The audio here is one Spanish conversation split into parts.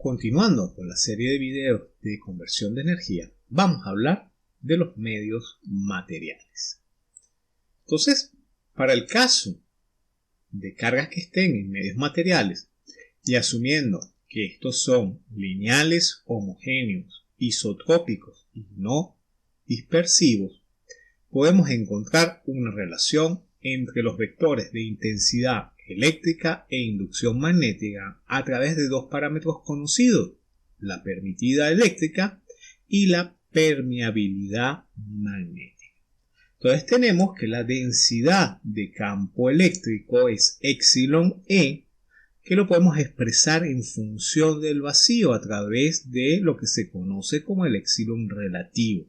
Continuando con la serie de videos de conversión de energía, vamos a hablar de los medios materiales. Entonces, para el caso de cargas que estén en medios materiales y asumiendo que estos son lineales, homogéneos, isotrópicos y no dispersivos, podemos encontrar una relación entre los vectores de intensidad eléctrica e inducción magnética a través de dos parámetros conocidos, la permitida eléctrica y la permeabilidad magnética. Entonces tenemos que la densidad de campo eléctrico es epsilon E, que lo podemos expresar en función del vacío a través de lo que se conoce como el epsilon relativo.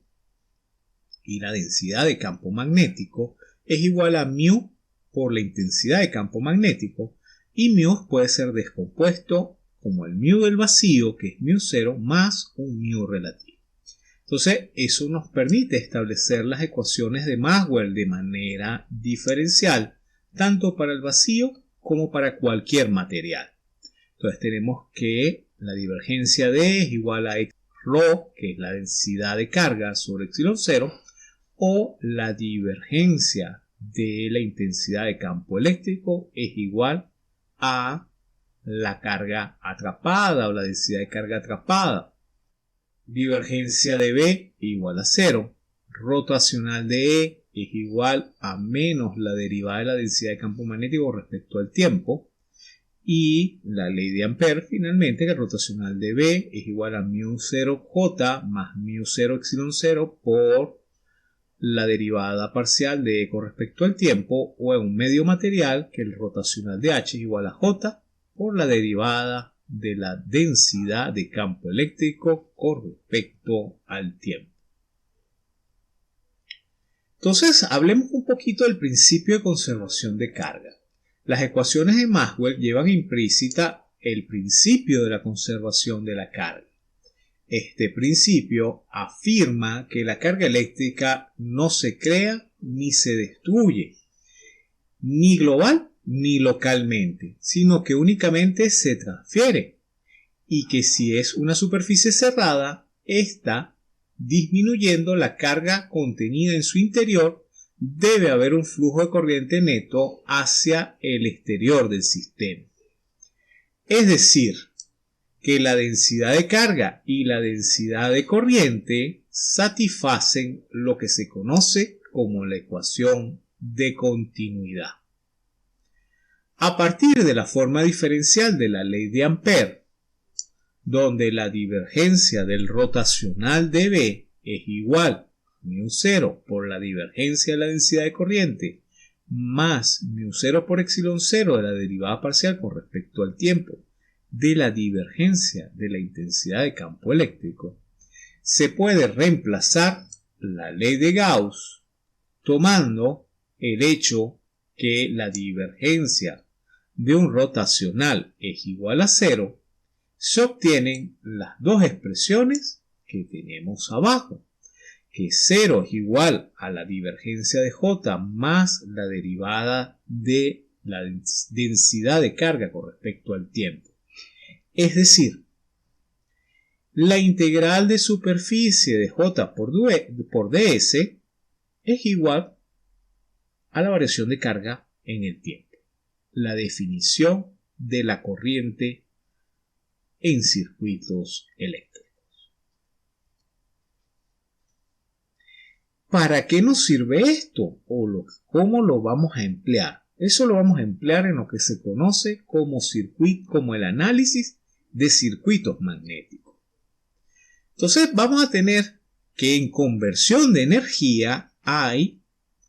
Y la densidad de campo magnético es igual a μ por la intensidad de campo magnético, y μ puede ser descompuesto como el μ del vacío, que es μ0, más un μ relativo. Entonces, eso nos permite establecer las ecuaciones de Maxwell de manera diferencial, tanto para el vacío como para cualquier material. Entonces, tenemos que la divergencia D es igual a ρ, que es la densidad de carga, sobre epsilon 0, o la divergencia de la intensidad de campo eléctrico es igual a la carga atrapada o la densidad de carga atrapada. Divergencia de B igual a 0. Rotacional de E es igual a menos la derivada de la densidad de campo magnético respecto al tiempo. Y la ley de Ampère, finalmente, que el rotacional de B es igual a μ0J más μ0 epsilon 0 por la derivada parcial de E con respecto al tiempo, o en un medio material que el rotacional de H es igual a J por la derivada de la densidad de campo eléctrico con respecto al tiempo. Entonces, hablemos un poquito del principio de conservación de carga. Las ecuaciones de Maxwell llevan implícita el principio de la conservación de la carga. Este principio afirma que la carga eléctrica no se crea ni se destruye, ni global ni localmente, sino que únicamente se transfiere, y que si es una superficie cerrada, está disminuyendo la carga contenida en su interior, debe haber un flujo de corriente neto hacia el exterior del sistema. Es decir, que la densidad de carga y la densidad de corriente satisfacen lo que se conoce como la ecuación de continuidad. A partir de la forma diferencial de la ley de Ampère, donde la divergencia del rotacional de B es igual a μ0 por la divergencia de la densidad de corriente más μ0 por epsilon 0 de la derivada parcial con respecto al tiempo de la divergencia de la intensidad de campo eléctrico, se puede reemplazar la ley de Gauss tomando el hecho que la divergencia de un rotacional es igual a 0, se obtienen las dos expresiones que tenemos abajo, que 0 es igual a la divergencia de J más la derivada de la densidad de carga con respecto al tiempo. Es decir, la integral de superficie de J por ds es igual a la variación de carga en el tiempo. La definición de la corriente en circuitos eléctricos. ¿Para qué nos sirve esto? ¿O cómo lo vamos a emplear? Eso lo vamos a emplear en lo que se conoce como el análisis de circuitos magnéticos. Entonces vamos a tener que en conversión de energía hay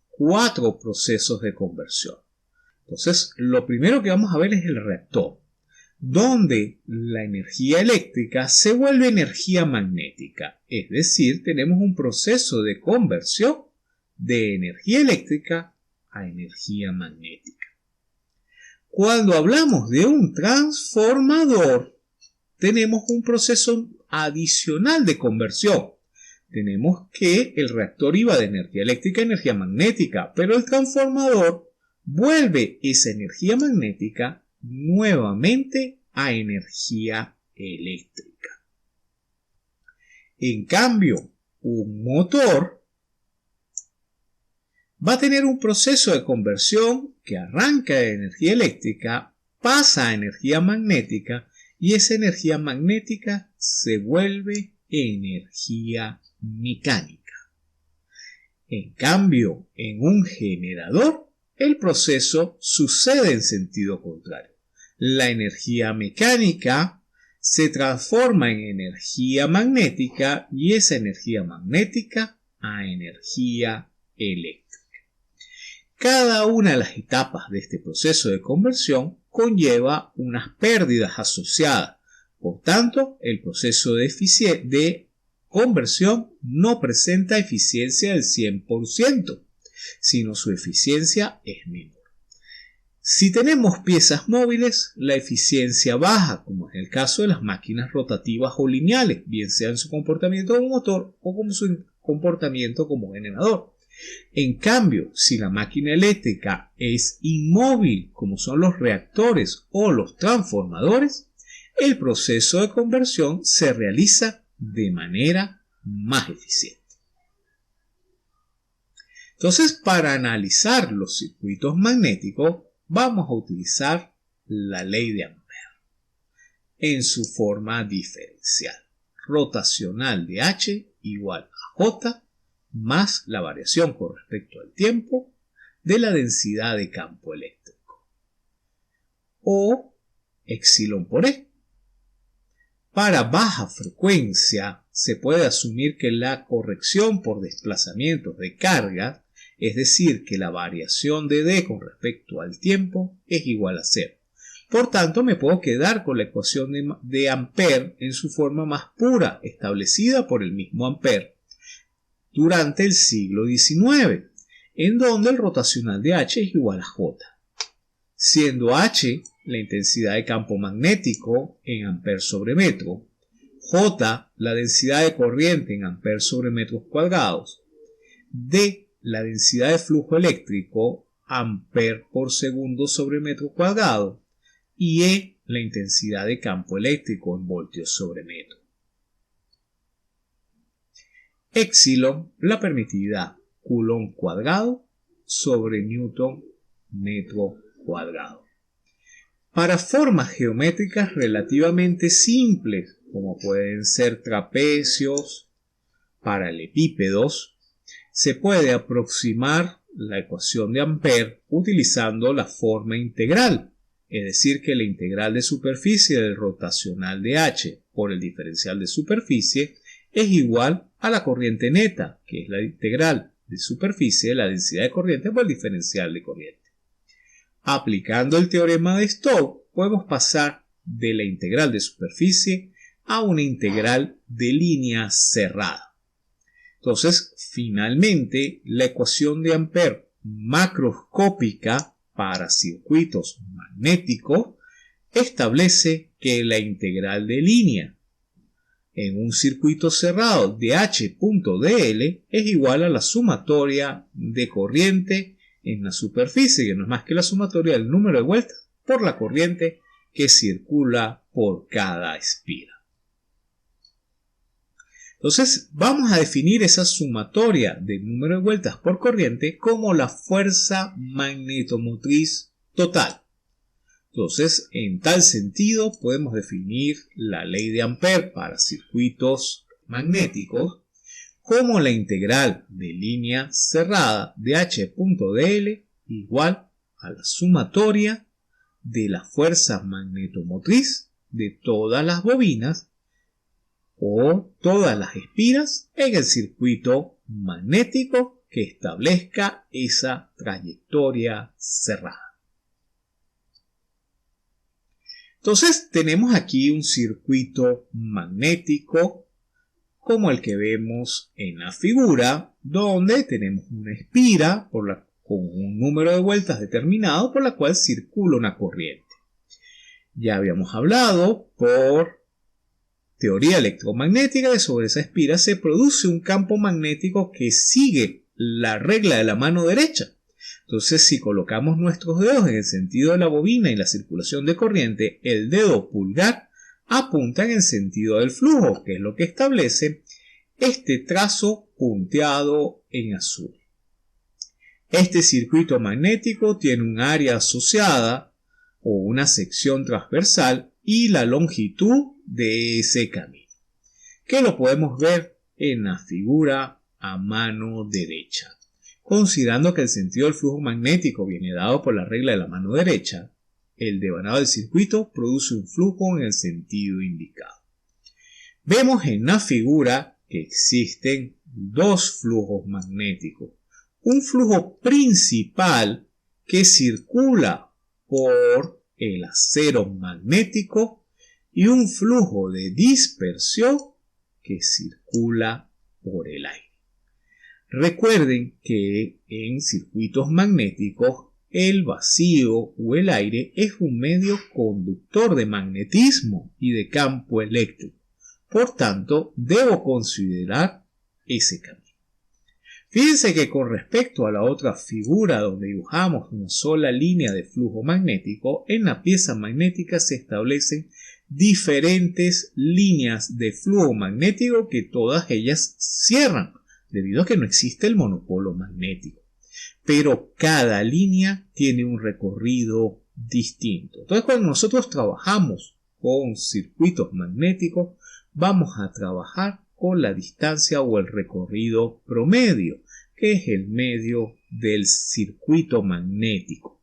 4 procesos de conversión. Entonces lo primero que vamos a ver es el reactor, donde la energía eléctrica se vuelve energía magnética. Es decir, tenemos un proceso de conversión de energía eléctrica a energía magnética. Cuando hablamos de un transformador, tenemos un proceso adicional de conversión. Tenemos que el reactor iba de energía eléctrica a energía magnética, pero el transformador vuelve esa energía magnética nuevamente a energía eléctrica. En cambio, un motor va a tener un proceso de conversión que arranca de energía eléctrica, pasa a energía magnética y esa energía magnética se vuelve energía mecánica. En cambio, en un generador, el proceso sucede en sentido contrario. La energía mecánica se transforma en energía magnética y esa energía magnética a energía eléctrica. Cada una de las etapas de este proceso de conversión conlleva unas pérdidas asociadas. Por tanto, el proceso de conversión no presenta eficiencia del 100%, sino su eficiencia es menor. Si tenemos piezas móviles, la eficiencia baja, como es el caso de las máquinas rotativas o lineales, bien sea en su comportamiento como motor o como su comportamiento como generador. En cambio, si la máquina eléctrica es inmóvil, como son los reactores o los transformadores, el proceso de conversión se realiza de manera más eficiente. Entonces, para analizar los circuitos magnéticos, vamos a utilizar la ley de Ampère en su forma diferencial, rotacional de H igual a J más la variación con respecto al tiempo de la densidad de campo eléctrico, o epsilon por E. Para baja frecuencia se puede asumir que la corrección por desplazamientos de carga, es decir, que la variación de D con respecto al tiempo es igual a 0. Por tanto, me puedo quedar con la ecuación de Ampère en su forma más pura, establecida por el mismo Ampère durante el siglo XIX, en donde el rotacional de H es igual a J, siendo H la intensidad de campo magnético en amperes sobre metro, J la densidad de corriente en amperes sobre metros cuadrados, D la densidad de flujo eléctrico, amper por segundo sobre metro cuadrado, y E la intensidad de campo eléctrico en voltios sobre metro. Epsilon, la permitida Coulomb cuadrado sobre Newton metro cuadrado. Para formas geométricas relativamente simples, como pueden ser trapecios, paralelepípedos, se puede aproximar la ecuación de Ampère utilizando la forma integral, es decir, que la integral de superficie del rotacional de H por el diferencial de superficie es igual a la corriente neta, que es la integral de superficie de la densidad de corriente por el diferencial de corriente. Aplicando el teorema de Stokes, podemos pasar de la integral de superficie a una integral de línea cerrada. Entonces, finalmente, la ecuación de Ampère macroscópica para circuitos magnéticos establece que la integral de línea en un circuito cerrado de H.dl es igual a la sumatoria de corriente en la superficie, que no es más que la sumatoria del número de vueltas por la corriente que circula por cada espira. Entonces, vamos a definir esa sumatoria del número de vueltas por corriente como la fuerza magnetomotriz total. Entonces, en tal sentido, podemos definir la ley de Ampère para circuitos magnéticos como la integral de línea cerrada de H.dl igual a la sumatoria de la fuerza magnetomotriz de todas las bobinas o todas las espiras en el circuito magnético que establezca esa trayectoria cerrada. Entonces tenemos aquí un circuito magnético como el que vemos en la figura, donde tenemos una espira con un número de vueltas determinado por la cual circula una corriente. Ya habíamos hablado por teoría electromagnética que sobre esa espira se produce un campo magnético que sigue la regla de la mano derecha. Entonces, si colocamos nuestros dedos en el sentido de la bobina y la circulación de corriente, el dedo pulgar apuntan en sentido del flujo, que es lo que establece este trazo punteado en azul. Este circuito magnético tiene un área asociada o una sección transversal y la longitud de ese camino, que lo podemos ver en la figura a mano derecha. Considerando que el sentido del flujo magnético viene dado por la regla de la mano derecha, el devanado del circuito produce un flujo en el sentido indicado. Vemos en la figura que existen dos flujos magnéticos. Un flujo principal que circula por el acero magnético y un flujo de dispersión que circula por el aire. Recuerden que en circuitos magnéticos el vacío o el aire es un medio conductor de magnetismo y de campo eléctrico. Por tanto, debo considerar ese camino. Fíjense que con respecto a la otra figura donde dibujamos una sola línea de flujo magnético, en la pieza magnética se establecen diferentes líneas de flujo magnético que todas ellas cierran, debido a que no existe el monopolo magnético. Pero cada línea tiene un recorrido distinto. Entonces, cuando nosotros trabajamos con circuitos magnéticos, vamos a trabajar con la distancia o el recorrido promedio, que es el medio del circuito magnético.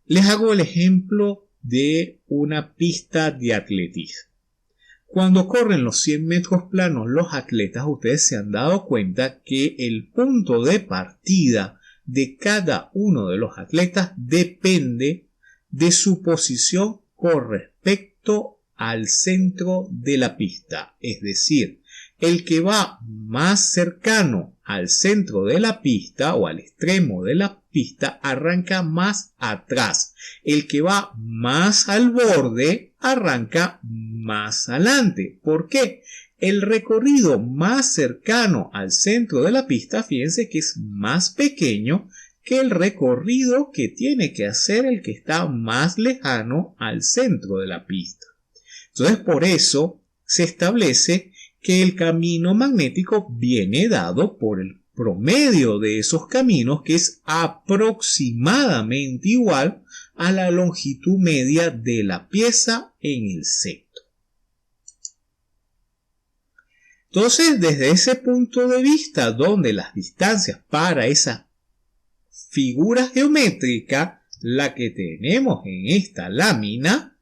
Les hago el ejemplo de una pista de atletismo. Cuando corren los 100 metros planos los atletas, ustedes se han dado cuenta que el punto de partida de cada uno de los atletas depende de su posición con respecto al centro de la pista. Es decir, el que va más cercano al centro de la pista o al extremo de la pista arranca más atrás. El que va más al borde arranca más adelante. ¿Por qué? El recorrido más cercano al centro de la pista, fíjense que es más pequeño que el recorrido que tiene que hacer el que está más lejano al centro de la pista. Entonces, por eso se establece que el camino magnético viene dado por el promedio de esos caminos, que es aproximadamente igual a la longitud media de la pieza en el centro. Entonces, desde ese punto de vista, donde las distancias para esa figura geométrica, la que tenemos en esta lámina,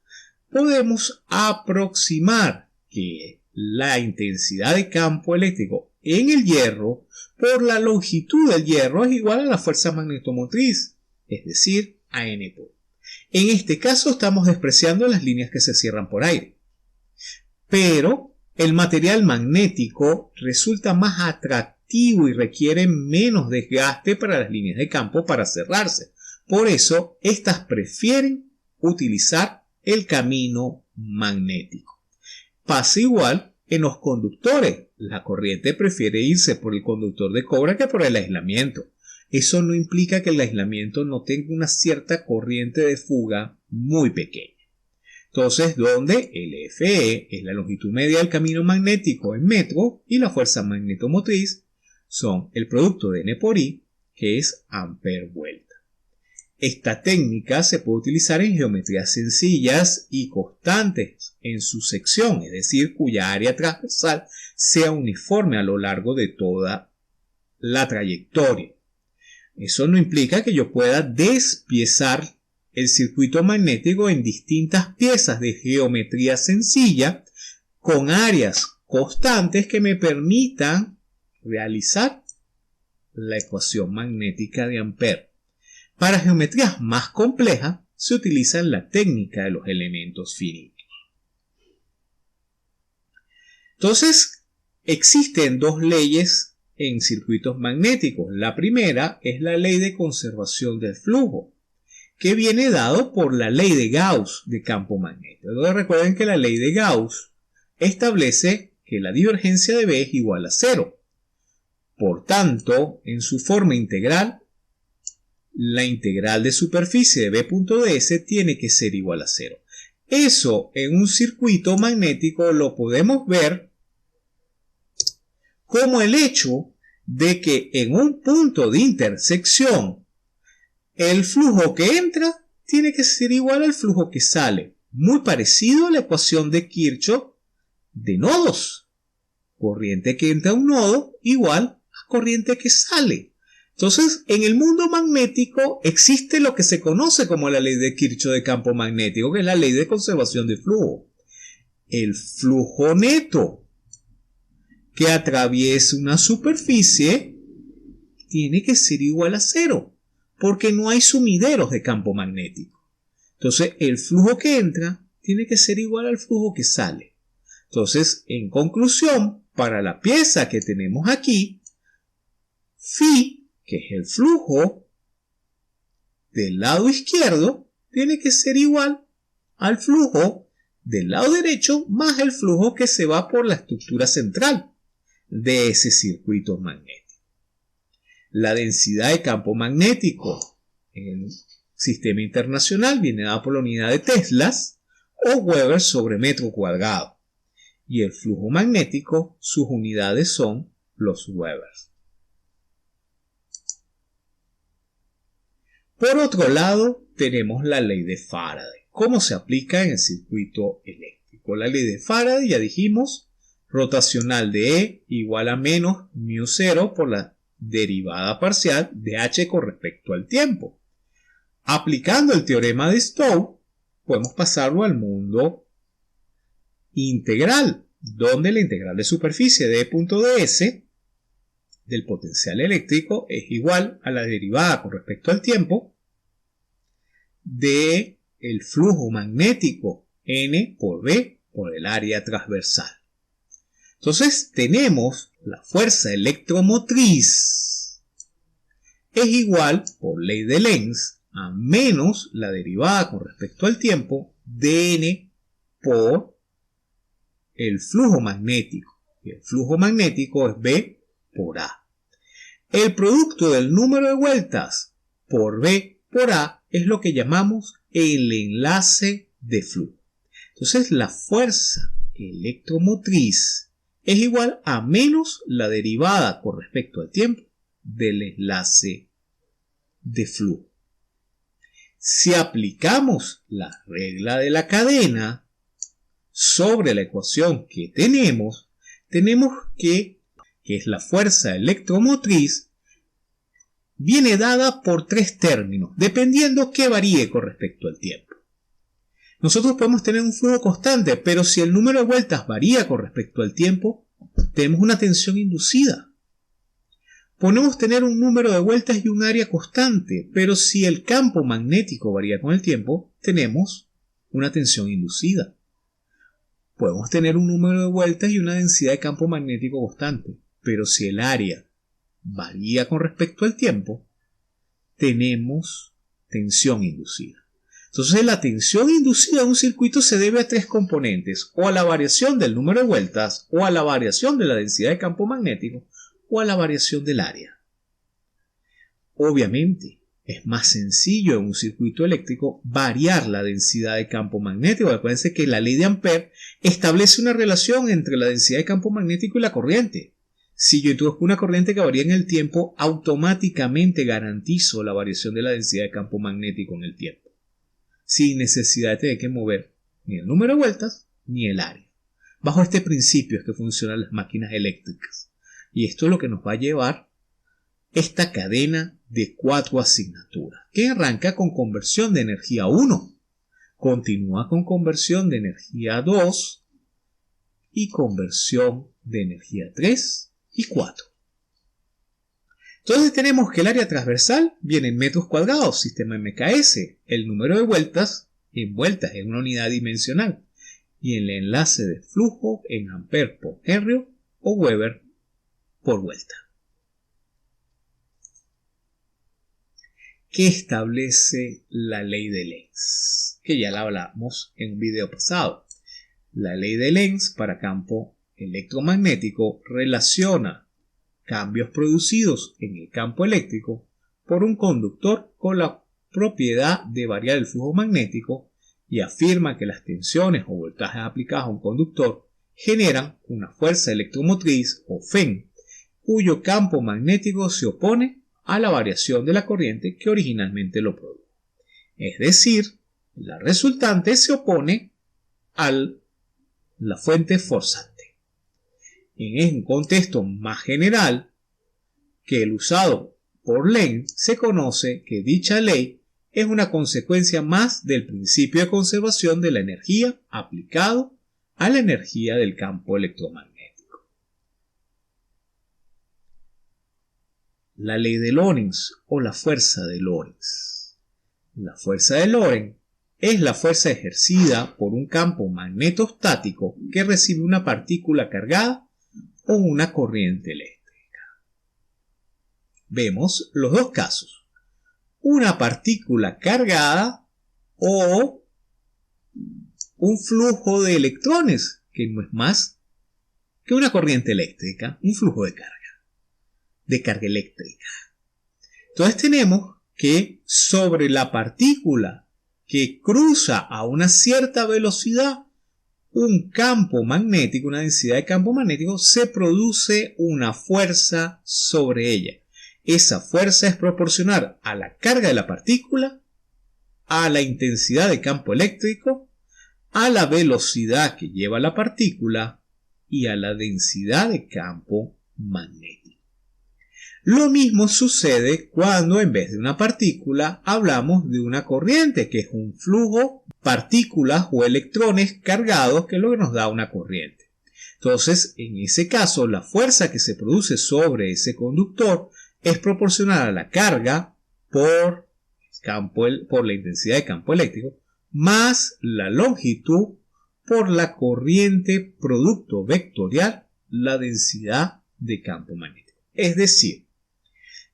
podemos aproximar que la intensidad de campo eléctrico en el hierro por la longitud del hierro es igual a la fuerza magnetomotriz, es decir, a N por. En este caso estamos despreciando las líneas que se cierran por aire, pero el material magnético resulta más atractivo y requiere menos desgaste para las líneas de campo para cerrarse. Por eso, estas prefieren utilizar el camino magnético. Pasa igual en los conductores. La corriente prefiere irse por el conductor de cobre que por el aislamiento. Eso no implica que el aislamiento no tenga una cierta corriente de fuga muy pequeña. Entonces, donde el Fe es la longitud media del camino magnético en metros y la fuerza magnetomotriz son el producto de N por I, que es ampere vuelta. Esta técnica se puede utilizar en geometrías sencillas y constantes en su sección, es decir, cuya área transversal sea uniforme a lo largo de toda la trayectoria. Eso no implica que yo pueda despiezar el circuito magnético en distintas piezas de geometría sencilla con áreas constantes que me permitan realizar la ecuación magnética de Ampere. Para geometrías más complejas se utiliza la técnica de los elementos finitos. Entonces, existen dos leyes en circuitos magnéticos. La primera es la ley de conservación del flujo, que viene dado por la ley de Gauss de campo magnético. Entonces, recuerden que la ley de Gauss establece que la divergencia de B es igual a 0. Por tanto, en su forma integral, la integral de superficie de B.ds tiene que ser igual a 0. Eso en un circuito magnético lo podemos ver como el hecho de que en un punto de intersección el flujo que entra tiene que ser igual al flujo que sale. Muy parecido a la ecuación de Kirchhoff de nodos. Corriente que entra a un nodo igual a corriente que sale. Entonces, en el mundo magnético existe lo que se conoce como la ley de Kirchhoff de campo magnético, que es la ley de conservación de flujo. El flujo neto que atraviesa una superficie tiene que ser igual a cero, porque no hay sumideros de campo magnético. Entonces, el flujo que entra tiene que ser igual al flujo que sale. Entonces, en conclusión, para la pieza que tenemos aquí, Phi, que es el flujo del lado izquierdo, tiene que ser igual al flujo del lado derecho más el flujo que se va por la estructura central de ese circuito magnético. La densidad de campo magnético en el sistema internacional viene dada por la unidad de teslas o Weber sobre metro cuadrado. Y el flujo magnético, sus unidades son los Webers. Por otro lado, tenemos la ley de Faraday. ¿Cómo se aplica en el circuito eléctrico? La ley de Faraday, ya dijimos, rotacional de E igual a menos μ0 por la derivada parcial de H con respecto al tiempo. Aplicando el teorema de Stokes, podemos pasarlo al mundo integral, donde la integral de superficie de E.ds del potencial eléctrico es igual a la derivada con respecto al tiempo de el flujo magnético N por B por el área transversal. Entonces tenemos la fuerza electromotriz es igual, por ley de Lenz, a menos la derivada con respecto al tiempo de N por el flujo magnético. Y el flujo magnético es B por A. El producto del número de vueltas por B por A es lo que llamamos el enlace de flujo. Entonces la fuerza electromotriz es igual a menos la derivada con respecto al tiempo del enlace de flujo. Si aplicamos la regla de la cadena sobre la ecuación que tenemos que es la fuerza electromotriz, viene dada por tres términos, dependiendo que varíe con respecto al tiempo. Nosotros podemos tener un flujo constante, pero si el número de vueltas varía con respecto al tiempo, tenemos una tensión inducida. Podemos tener un número de vueltas y un área constante, pero si el campo magnético varía con el tiempo, tenemos una tensión inducida. Podemos tener un número de vueltas y una densidad de campo magnético constante, pero si el área varía con respecto al tiempo, tenemos tensión inducida. Entonces la tensión inducida en un circuito se debe a tres componentes, o a la variación del número de vueltas, o a la variación de la densidad de campo magnético, o a la variación del área. Obviamente, es más sencillo en un circuito eléctrico variar la densidad de campo magnético. Acuérdense que la ley de Ampère establece una relación entre la densidad de campo magnético y la corriente. Si yo introduzco una corriente que varía en el tiempo, automáticamente garantizo la variación de la densidad de campo magnético en el tiempo, sin necesidad de tener que mover ni el número de vueltas ni el área. Bajo este principio es que funcionan las máquinas eléctricas. Y esto es lo que nos va a llevar esta cadena de 4 asignaturas, que arranca con conversión de energía 1, continúa con conversión de energía 2 y conversión de energía 3 y 4. Entonces tenemos que el área transversal viene en metros cuadrados, sistema MKS, el número de vueltas en vueltas en una unidad dimensional y el enlace de flujo en amperes por Henry o Weber por vuelta. ¿Qué establece la ley de Lenz? Que ya la hablamos en un video pasado. La ley de Lenz para campo electromagnético relaciona cambios producidos en el campo eléctrico por un conductor con la propiedad de variar el flujo magnético y afirma que las tensiones o voltajes aplicados a un conductor generan una fuerza electromotriz o FEM, cuyo campo magnético se opone a la variación de la corriente que originalmente lo produjo. Es decir, la resultante se opone a la fuente forzante. En un contexto más general que el usado por Lenz, se conoce que dicha ley es una consecuencia más del principio de conservación de la energía aplicado a la energía del campo electromagnético. La ley de Lorentz o la fuerza de Lorentz. La fuerza de Lorentz es la fuerza ejercida por un campo magnetostático que recibe una partícula cargada o una corriente eléctrica. Vemos los dos casos: una partícula cargada o un flujo de electrones, que no es más que una corriente eléctrica, un flujo de carga eléctrica. Entonces tenemos que sobre la partícula que cruza a una cierta velocidad un campo magnético, una densidad de campo magnético, se produce una fuerza sobre ella. Esa fuerza es proporcional a la carga de la partícula, a la intensidad de campo eléctrico, a la velocidad que lleva la partícula y a la densidad de campo magnético. Lo mismo sucede cuando en vez de una partícula hablamos de una corriente, que es un flujo, partículas o electrones cargados, que es lo que nos da una corriente. Entonces, en ese caso, la fuerza que se produce sobre ese conductor es proporcional a la carga por la intensidad de campo eléctrico más la longitud por la corriente producto vectorial, la densidad de campo magnético. Es decir,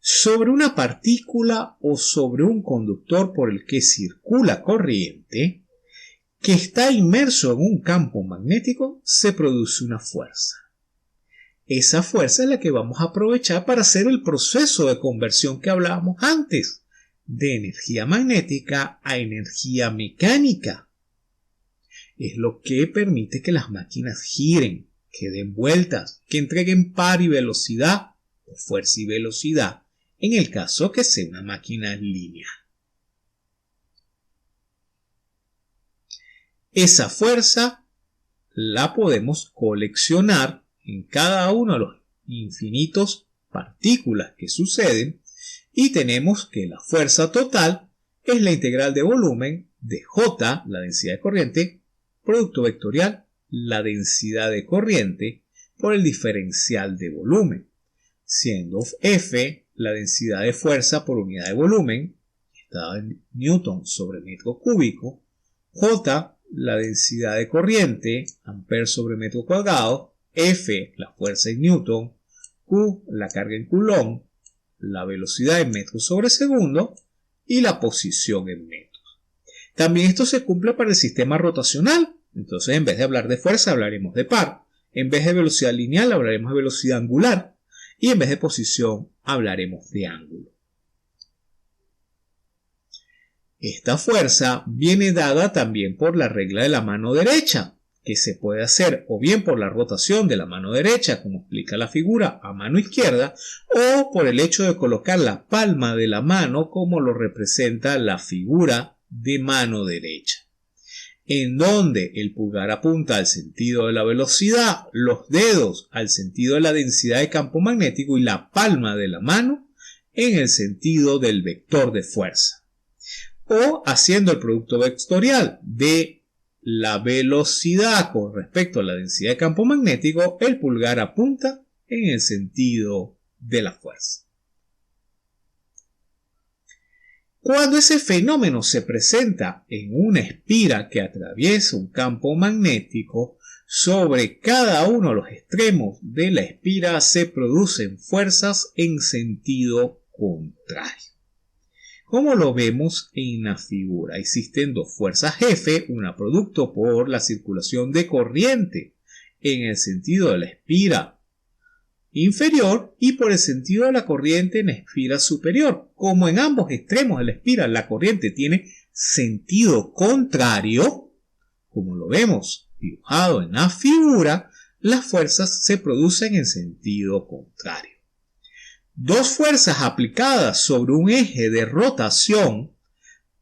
sobre una partícula o sobre un conductor por el que circula corriente que está inmerso en un campo magnético, se produce una fuerza. Esa fuerza es la que vamos a aprovechar para hacer el proceso de conversión que hablábamos antes, de energía magnética a energía mecánica. Es lo que permite que las máquinas giren, que den vueltas, que entreguen par y velocidad, o fuerza y velocidad, en el caso que sea una máquina lineal. Esa fuerza la podemos coleccionar en cada uno de los infinitos partículas que suceden, y tenemos que la fuerza total es la integral de volumen de J, la densidad de corriente, producto vectorial, la densidad de corriente, por el diferencial de volumen, siendo F la densidad de fuerza por unidad de volumen, está en newton sobre metro cúbico, J la densidad de corriente, ampere sobre metro cuadrado, F la fuerza en newton, Q la carga en coulomb, la velocidad en metros sobre segundo y la posición en metros. También esto se cumple para el sistema rotacional. Entonces, en vez de hablar de fuerza, hablaremos de par. En vez de velocidad lineal, hablaremos de velocidad angular. Y en vez de posición, hablaremos de ángulo. Esta fuerza viene dada también por la regla de la mano derecha, que se puede hacer o bien por la rotación de la mano derecha, como explica la figura, a mano izquierda, o por el hecho de colocar la palma de la mano como lo representa la figura de mano derecha, en donde el pulgar apunta al sentido de la velocidad, los dedos al sentido de la densidad de campo magnético y la palma de la mano en el sentido del vector de fuerza, o haciendo el producto vectorial de la velocidad con respecto a la densidad de campo magnético, el pulgar apunta en el sentido de la fuerza. Cuando ese fenómeno se presenta en una espira que atraviesa un campo magnético, sobre cada uno de los extremos de la espira se producen fuerzas en sentido contrario. Como lo vemos en la figura, existen dos fuerzas F, una producto por la circulación de corriente en el sentido de la espira inferior y por el sentido de la corriente en la espira superior. Como en ambos extremos de la espira la corriente tiene sentido contrario, como lo vemos dibujado en la figura, las fuerzas se producen en sentido contrario. Dos fuerzas aplicadas sobre un eje de rotación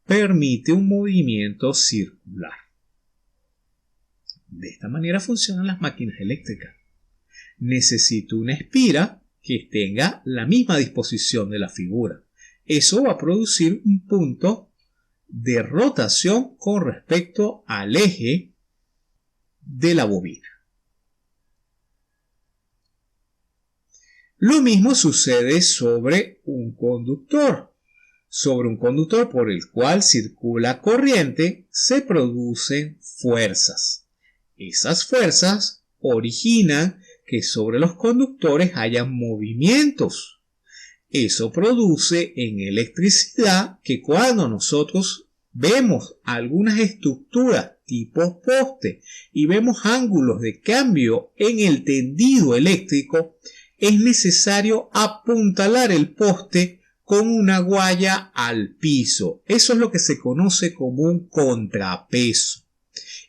permite un movimiento circular. De esta manera funcionan las máquinas eléctricas. Necesito una espira que tenga la misma disposición de la figura. Eso va a producir un punto de rotación con respecto al eje de la bobina. Lo mismo sucede sobre un conductor. Sobre un conductor por el cual circula corriente se producen fuerzas. Esas fuerzas originan que sobre los conductores haya movimientos. Eso produce en electricidad que cuando nosotros vemos algunas estructuras tipo poste y vemos ángulos de cambio en el tendido eléctrico, es necesario apuntalar el poste con una guaya al piso. Eso es lo que se conoce como un contrapeso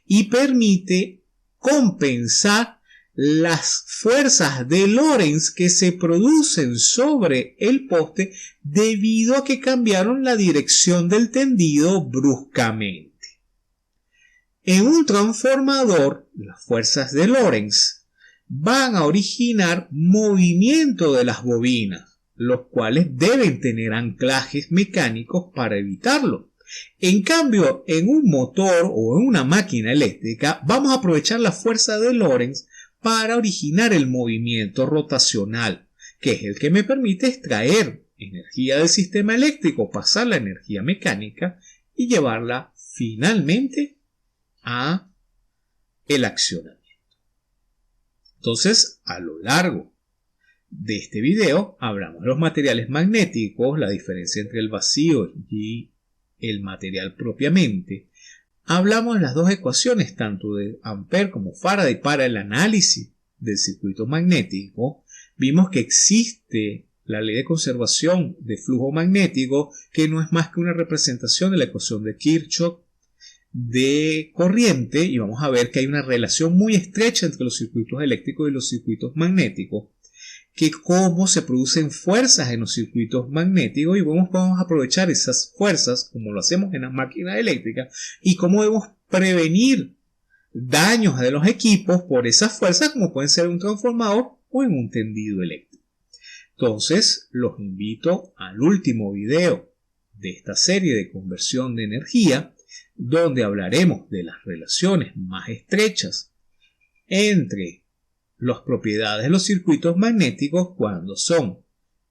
y permite compensar las fuerzas de Lorentz que se producen sobre el poste debido a que cambiaron la dirección del tendido bruscamente. En un transformador, las fuerzas de Lorentz van a originar movimiento de las bobinas, los cuales deben tener anclajes mecánicos para evitarlo. En cambio, en un motor o en una máquina eléctrica, vamos a aprovechar la fuerza de Lorentz para originar el movimiento rotacional, que es el que me permite extraer energía del sistema eléctrico, pasar la energía mecánica y llevarla finalmente a el accionamiento. Entonces, a lo largo de este video hablamos de los materiales magnéticos, la diferencia entre el vacío y el material propiamente. Hablamos de las dos ecuaciones, tanto de Ampère como Faraday, para el análisis del circuito magnético. Vimos que existe la ley de conservación de flujo magnético, que no es más que una representación de la ecuación de Kirchhoff de corriente, y vamos a ver que hay una relación muy estrecha entre los circuitos eléctricos y los circuitos magnéticos, que cómo se producen fuerzas en los circuitos magnéticos y cómo podemos aprovechar esas fuerzas como lo hacemos en las máquinas eléctricas y cómo debemos prevenir daños de los equipos por esas fuerzas, como pueden ser en un transformador o en un tendido eléctrico. Entonces los invito al último video de esta serie de conversión de energía, donde hablaremos de las relaciones más estrechas entre las propiedades de los circuitos magnéticos cuando son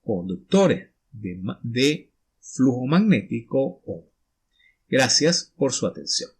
conductores de flujo magnético o no. Gracias por su atención.